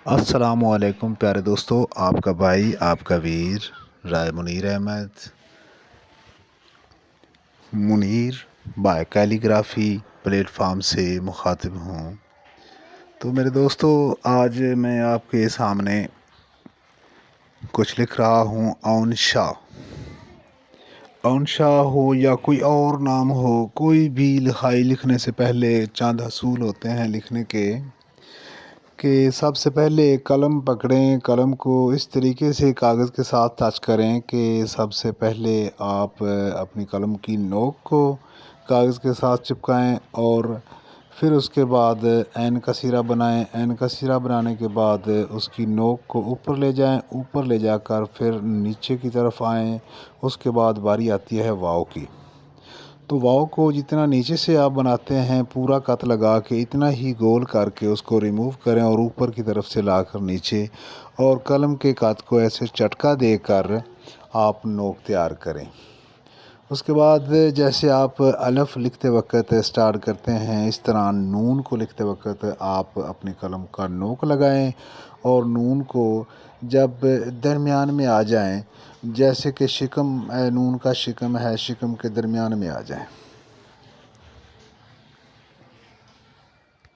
السلام علیکم پیارے دوستو، آپ کا بھائی آپ کا ویر Rai Munir Ahmad Munir by calligraphy platform سے مخاطب ہوں۔ تو میرے دوستو، آج میں آپ کے سامنے کچھ لکھ رہا ہوں۔ اون شاہ ہو یا کوئی اور نام ہو، کوئی بھی لکھائی لکھنے سے پہلے چند اصول ہوتے ہیں لکھنے کے، کہ سب سے پہلے قلم پکڑیں، قلم کو اس طریقے سے کاغذ کے ساتھ ٹچ کریں کہ سب سے پہلے آپ اپنی قلم کی نوک کو کاغذ کے ساتھ چپکائیں، اور پھر اس کے بعد عین کا سرا بنائیں۔ عین کا سرا بنانے کے بعد اس کی نوک کو اوپر لے جائیں، اوپر لے جا کر پھر نیچے کی طرف آئیں۔ اس کے بعد باری آتی ہے واو کی۔ تو واو کو جتنا نیچے سے آپ بناتے ہیں پورا کت لگا کے، اتنا ہی گول کر کے اس کو ریموو کریں اور اوپر کی طرف سے لا کر نیچے، اور قلم کے کت کو ایسے چٹکا دے کر آپ نوک تیار کریں۔ اس کے بعد جیسے آپ الف لکھتے وقت سٹارٹ کرتے ہیں، اس طرح نون کو لکھتے وقت آپ اپنی قلم کا نوک لگائیں، اور نون کو جب درمیان میں آ جائیں، جیسے کہ شکم نون کا شکم ہے، شکم کے درمیان میں آ جائیں۔